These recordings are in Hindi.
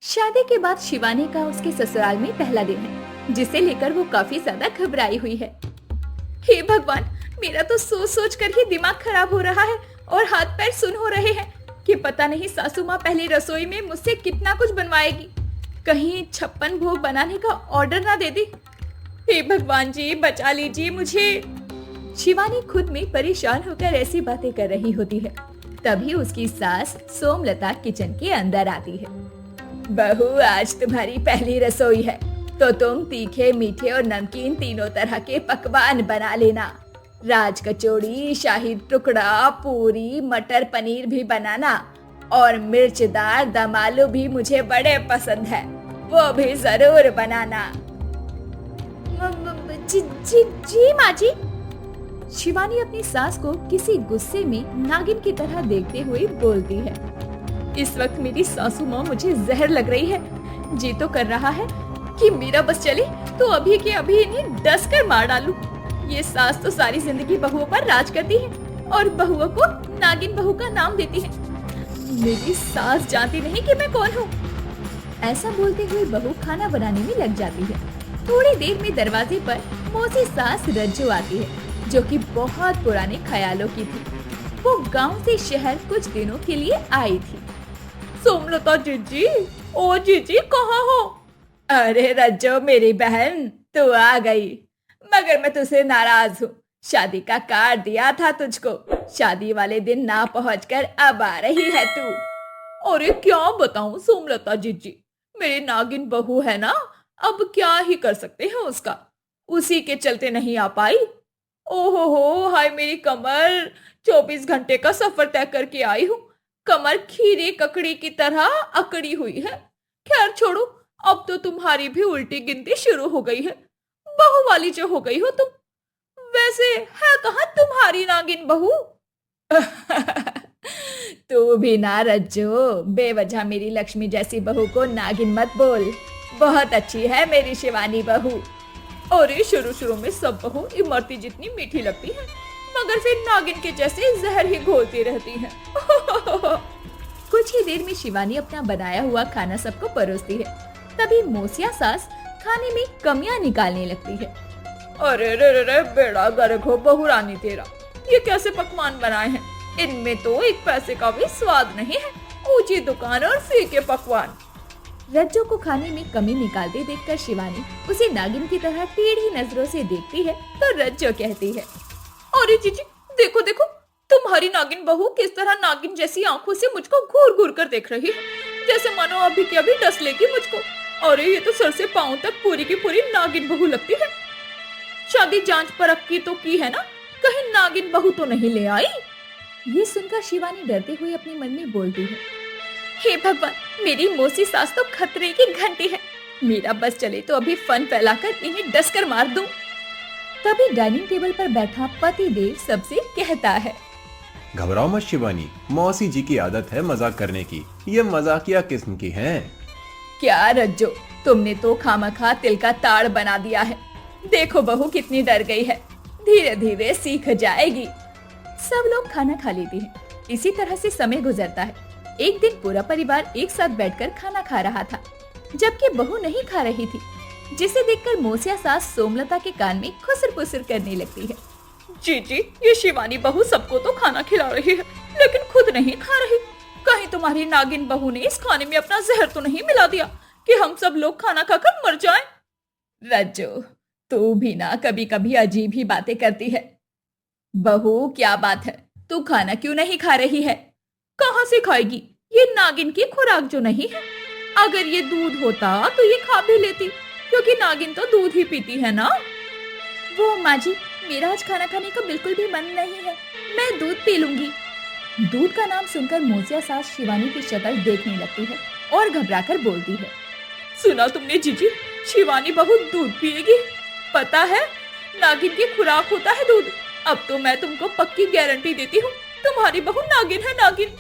शादी के बाद शिवानी का उसके ससुराल में पहला दिन है, जिसे लेकर वो काफी ज्यादा घबराई हुई है। हे भगवान, मेरा तो सोच सोच कर ही दिमाग खराब हो रहा है और हाथ पैर सुन हो रहे हैं कि पता नहीं सासू माँ पहली रसोई में मुझसे कितना कुछ बनवाएगी। कहीं 56 भोग बनाने का ऑर्डर ना दे दी। हे भगवान जी, बचा लीजिए मुझे। शिवानी खुद में परेशान होकर ऐसी बातें कर रही होती है। तभी उसकी सास सोमलता किचन के अंदर आती है। बहू, आज तुम्हारी पहली रसोई है, तो तुम तीखे, मीठे और नमकीन तीनों तरह के पकवान बना लेना। राज कचौड़ी, शाही टुकड़ा, पूरी, मटर पनीर भी बनाना और मिर्चदार दम आलू भी मुझे बड़े पसंद है, वो भी जरूर बनाना। जी जी जी माँ जी। शिवानी अपनी सास को किसी गुस्से में नागिन की तरह देखते हुए बोलती है। इस वक्त मेरी सासू माँ मुझे जहर लग रही है। जी तो कर रहा है कि मेरा बस चले तो अभी के अभी इन्हें डस कर मार डालूं। ये सास तो सारी जिंदगी बहुओं पर राज करती है और बहुओं को नागिन बहू का नाम देती है। मेरी सास जानती नहीं कि मैं कौन हूँ। ऐसा बोलते हुए बहू खाना बनाने में लग जाती है। थोड़ी देर में दरवाजे पर मौसी सास रज्जू आती है, जो कि बहुत पुराने ख्यालों की थी। वो गांव से शहर कुछ दिनों के लिए आई थी। सोमलता जीजी, ओ जीजी कहाँ हो? अरे रज्जो मेरी बहन, तू आ गई। मगर मैं तुझसे नाराज हूँ। शादी का कार्ड दिया था तुझको, शादी वाले दिन ना पहुंचकर अब आ रही है तू। अरे क्या बताऊं सोमलता जीजी, मेरी नागिन बहू है ना, अब क्या ही कर सकते हैं उसका। उसी के चलते नहीं आ पाई। ओहो हो, हाय मेरी कमर, 24 घंटे का सफर तय करके आई हूँ। कमर खीरे ककड़ी की तरह अकड़ी हुई है। खैर छोड़ो, अब तो तुम्हारी भी उल्टी गिनती शुरू हो गई है। बहू वाली जो हो गई हो तुम। वैसे है कहाँ तुम्हारी नागिन बहू? तू भी ना रज्जो, बेवजह मेरी लक्ष्मी जैसी बहू को नागिन मत बोल। बहुत अच्छी है मेरी शिवानी बहू। और शुरू शुरू में सब बहू इमरती जितनी मीठी लगती है, मगर फिर नागिन के जैसे जहर ही घोलती रहती हैं। कुछ ही देर में शिवानी अपना बनाया हुआ खाना सबको परोसती है। तभी मोसिया सास खाने में कमियां निकालने लगती है। अरे रे रे रे, बेड़ा गर्क हो बहू रानी तेरा, ये कैसे पकवान बनाए हैं? इनमें तो एक पैसे का भी स्वाद नहीं है। ऊंची दुकान और फीके पकवान। रज्जो को खाने में कमी निकालते देखकर शिवानी उसे नागिन की तरह टेढ़ी नजरों से देखती है तो रज्जो कहती है, अरे जीजी, देखो देखो, तुम्हारी नागिन बहू किस तरह नागिन जैसी आंखों से मुझको घूर घूर कर देख रही है, जैसे मानो अभी के अभी डस लेगी मुझको। अरे ये तो सर से पांव तक पूरी की पूरी नागिन बहू लगती है। शादी जांच परख की तो की है ना, कहीं नागिन बहू तो नहीं ले आई? ये सुनकर शिवानी डरते हुए अपने मन में बोलती है, हे भगवान, मेरी मौसी सास तो खतरे की घंटी है। मेरा बस चले तो अभी फन फैलाकर इन्हें डसकर मार दूं। तभी डाइनिंग टेबल पर बैठा पति देव सबसे कहता है, घबराओ मत शिवानी, मौसी जी की आदत है मजाक करने की। ये मजाकिया किस्म की हैं। क्या रज्जो, तुमने तो खामखा तिल का ताड़ बना दिया है। देखो बहू कितनी डर गई है, धीरे धीरे सीख जाएगी। सब लोग खाना खा लेते हैं। इसी तरह से समय गुजरता है। एक दिन पूरा परिवार एक साथ बैठकर खाना खा रहा था, जबकि बहू नहीं खा रही थी, जिसे देखकर मोसिया सास सोमलता के कान में खुसर पुसर करने लगती है। जी जी, ये शिवानी बहू सबको तो खाना खिला रही है, लेकिन खुद नहीं खा रही। कहीं तुम्हारी नागिन बहू ने इस खाने में अपना जहर तो नहीं मिला दिया कि हम सब लोग खाना खाकर मर जाएं? रज्जो, तू भी ना कभी कभी अजीब ही बातें करती है। बहू क्या बात है, तू खाना क्यों नहीं खा रही है? कहाँ से खाएगी? ये नागिन की खुराक जो नहीं है। अगर ये दूध होता तो ये खा भी लेती, क्योंकि नागिन तो दूध ही पीती है ना। वो माँ जी, मेरा आज खाना खाने का बिल्कुल भी मन नहीं है, मैं दूध पी लूंगी। दूध का नाम सुनकर मोसिया सास शिवानी की शक्ल देखने लगती है और घबराकर बोलती है, सुना तुमने जीजी, शिवानी बहू दूध पिएगी? पता है, नागिन की खुराक होता है दूध। अब तो मैं तुमको पक्की गारंटी देती हूँ, तुम्हारी बहू नागिन है, नागिन।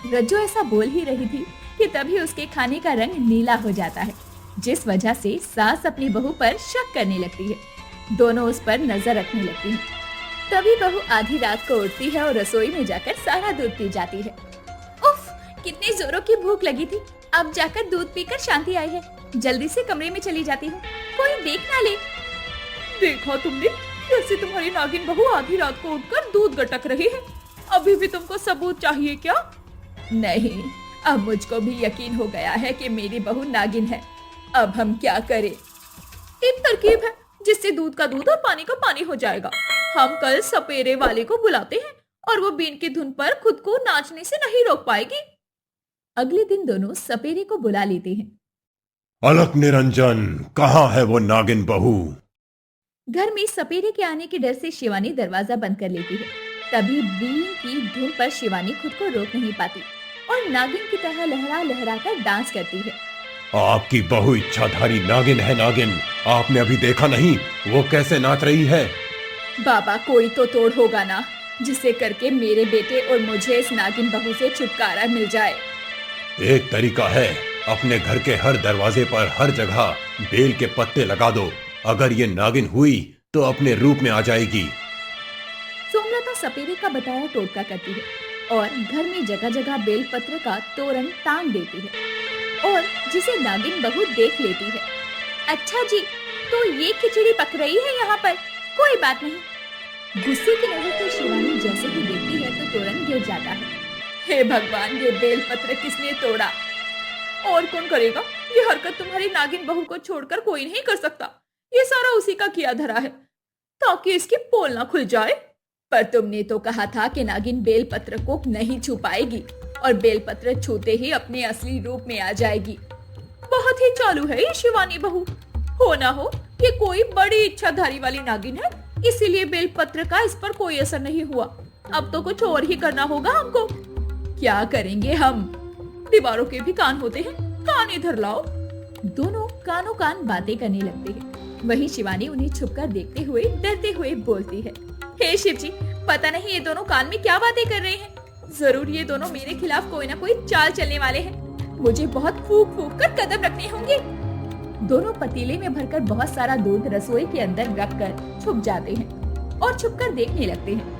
रज्जो ऐसा बोल ही रही थी कि तभी उसके खाने का रंग नीला हो जाता है, जिस वजह से सास अपनी बहू पर शक करने लगती है। दोनों उस पर नजर रखने लगती हैं। तभी बहू आधी रात को उठती है और रसोई में जाकर सारा दूध पी जाती है। उफ, कितने जोरों की भूख लगी थी। अब जाकर दूध पीकर शांति आई है। जल्दी से कमरे में चली जाती हूँ, कोई देख ना ले। देखा तुमने कैसे तुम्हारी नागिन बहू आधी रात को उठकर दूध गटक रही है। अभी भी तुमको सबूत चाहिए क्या? नहीं, अब मुझको भी यकीन हो गया है कि मेरी बहू नागिन है। अब हम क्या करें? एक तरकीब है जिससे दूध का दूध और पानी का पानी हो जाएगा। हम कल सपेरे वाले को बुलाते हैं और वो बीन की धुन पर खुद को नाचने से नहीं रोक पाएगी। अगले दिन दोनों सपेरे को बुला लेते हैं। अलक निरंजन, कहाँ है वो नागिन बहू? घर में सपेरे के आने के डर से शिवानी दरवाजा बंद कर लेती है। तभी बीन की धुन पर शिवानी खुद को रोक नहीं पाती और नागिन की तरह लहरा लहरा कर डांस करती है। आपकी बहू इच्छाधारी नागिन है। नागिन, आपने अभी देखा नहीं वो कैसे नाच रही है? बाबा, कोई तो तोड़ होगा ना, जिसे करके मेरे बेटे और मुझे इस नागिन बहू से छुटकारा मिल जाए। एक तरीका है, अपने घर के हर दरवाजे पर हर जगह बेल के पत्ते लगा दो। अगर ये नागिन हुई तो अपने रूप में आ जाएगी। सोमलता सपेरे का बताया टोटका करती है और घर में जगह जगह बेलपत्र का तोरण टांग देती है और जिसे नागिन बहू देख लेती है। अच्छा जी, तो ये खिचड़ी पक रही है यहाँ पर, कोई बात नहीं। गुस्से की नजर से शिवानी जैसे ही देखती है तो तोरण गिर जाता है। हे भगवान, ये बेलपत्र किसने तोड़ा? और कौन करेगा? ये हरकत तुम्हारी नागिन बहू को छोड़कर कोई नहीं कर सकता। ये सारा उसी का किया धरा है ताकि इसकी पोल ना खुल जाए। पर तुमने तो कहा था कि नागिन बेलपत्र को नहीं छू पाएगी और बेलपत्र छूते ही अपने असली रूप में आ जाएगी। बहुत ही चालू है ये शिवानी बहू। हो ना हो ये कोई बड़ी इच्छाधारी वाली नागिन है, इसीलिए बेलपत्र का इस पर कोई असर नहीं हुआ। अब तो कुछ और ही करना होगा हमको। क्या करेंगे हम? दीवारों के भी कान होते हैं, कान इधर लाओ। दोनों कानों कान बातें करने लगते हैं। वहीं शिवानी उन्हें छुपकर देखते हुए डरते हुए बोलती है। हे शिव जी, पता नहीं ये दोनों कान में क्या बातें कर रहे हैं। जरूर ये दोनों मेरे खिलाफ कोई ना कोई चाल चलने वाले हैं। मुझे बहुत फूंक फूंक कर कदम रखने होंगे। दोनों पतीले में भरकर बहुत सारा दूध रसोई के अंदर रखकर छुप जाते हैं और छुपकर देखने लगते हैं।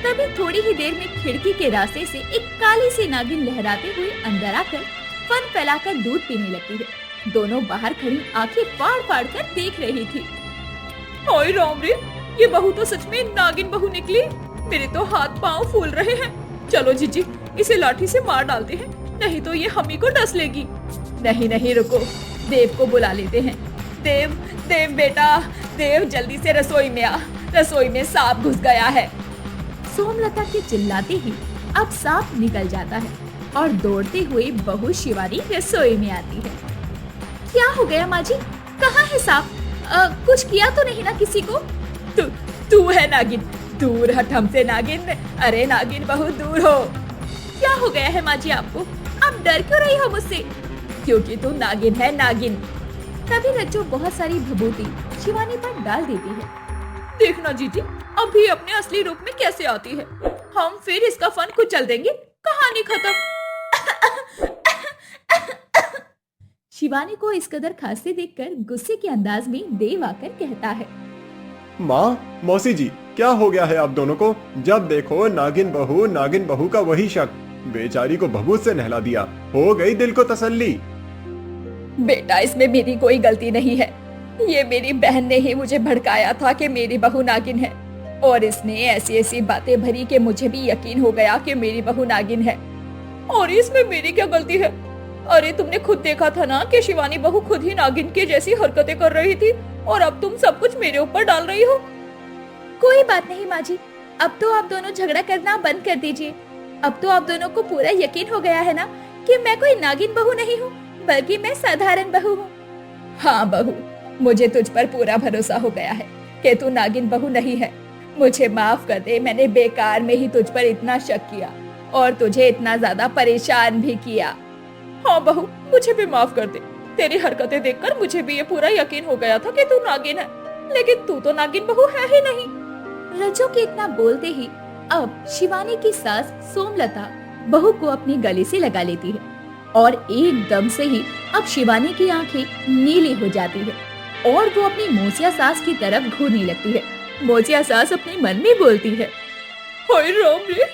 तभी थोड़ी ही देर में खिड़की के रास्ते से एक काली सी नागिन लहराते हुए अंदर आकर फन फैलाकर दूध पीने लगती है। दोनों बाहर खड़ी आंखें फाड़ फाड़ कर देख रही थी। ओए राम रे, ये बहू तो सच में नागिन बहू निकली। मेरे तो हाथ पांव फूल रहे हैं। चलो जीजी, इसे लाठी से मार डालते हैं, नहीं तो ये हम ही को डस लेगी। नहीं नहीं, रुको, देव को बुला लेते हैं। देव, देव बेटा, देव जल्दी से रसोई में आ, रसोई में सांप घुस गया है। सोमलता के चिल्लाते ही अब सांप निकल जाता है और दौड़ते हुए बहू शिवानी रसोई में आती है। क्या हो गया माँ जी, कहाँ है सांप? कुछ किया तो नहीं ना किसी को? तू है नागिन, दूर हट हमसे नागिन। अरे नागिन बहू, दूर हो। क्या हो गया है माँ जी आपको? आप डर क्यों रही हो मुझसे? क्योंकि तू नागिन है, नागिन। तभी रज्जू बहुत सारी भभूति शिवानी पर डाल देती है। देखना जीजी, अभी अपने असली रूप में कैसे आती है। हम फिर इसका फन कुचल देंगे, कहानी खत्म। शिवानी को इस कदर खांसते देखकर गुस्से के अंदाज में देव आकर कहता है। माँ, मौसी जी, क्या हो गया है आप दोनों को? जब देखो नागिन बहू का वही शक। बेचारी को भभूत से नहला दिया, हो गई दिल को तसल्ली। बेटा, इसमें मेरी कोई गलती नहीं है। ये मेरी बहन ने ही मुझे भड़काया था कि मेरी बहू नागिन है और इसने ऐसी ऐसी बातें भरी कि मुझे भी यकीन हो गया कि मेरी बहू नागिन है। और इसमें मेरी क्या गलती है? अरे तुमने खुद देखा था ना कि शिवानी बहू खुद ही नागिन के जैसी हरकतें कर रही थी और अब तुम सब कुछ मेरे ऊपर डाल रही हो। कोई बात नहीं माँ जी, अब तो आप दोनों झगड़ा करना बंद कर दीजिए। अब तो आप दोनों को पूरा यकीन हो गया है ना कि मैं कोई नागिन बहू नहीं हूँ, बल्कि मैं साधारण बहू हूँ। हाँ बहू, मुझे तुझ पर पूरा भरोसा हो गया है कि तू नागिन बहू नहीं है। मुझे माफ कर दे, मैंने बेकार में ही तुझ पर इतना शक किया और तुझे इतना ज्यादा परेशान भी किया। हाँ बहू, मुझे भी माफ कर दे। तेरी हरकतें देखकर मुझे भी ये पूरा यकीन हो गया था कि तू नागिन है, लेकिन तू तो नागिन बहू है ही नहीं। रज्जू के इतना बोलते ही अब शिवानी की सास सोमलता बहू को अपने गले से लगा लेती है और एकदम से ही अब शिवानी की आंखें नीली हो जाती है और वो अपनी मोसिया सास की तरफ घूरने लगती है। मोसिया सास अपने मन में बोलती है, हाय राम रे,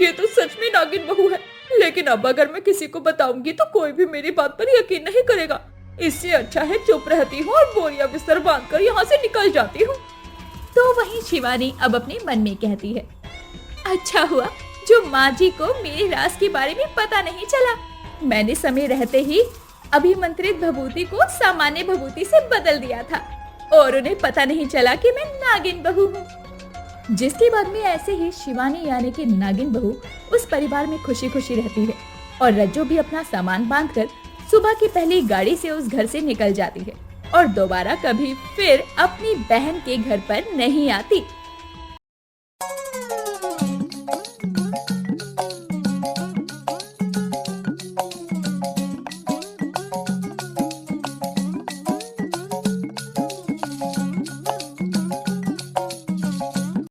ये तो सच में नागिन बहू है, लेकिन लेकिन अब अगर मैं किसी को बताऊंगी तो कोई भी मेरी बात पर यकीन नहीं करेगा। इससे अच्छा है चुप रहती हूँ और बोरिया बिस्तर बांधकर यहाँ से निकल जाती हूँ। तो वहीं शिवानी अब अपने मन में कहती है, अच्छा हुआ जो माँ जी को मेरे राज के बारे में पता नहीं चला। मैंने समय रहते ही अभिमंत्रित भभूति को सामान्य भभूति से बदल दिया था और उन्हें पता नहीं चला कि मैं नागिन बहू हूँ। जिसके बाद में ऐसे ही शिवानी यानी कि नागिन बहू उस परिवार में खुशी खुशी रहती है और रज्जो भी अपना सामान बांधकर सुबह की पहली गाड़ी से उस घर से निकल जाती है और दोबारा कभी फिर अपनी बहन के घर पर नहीं आती।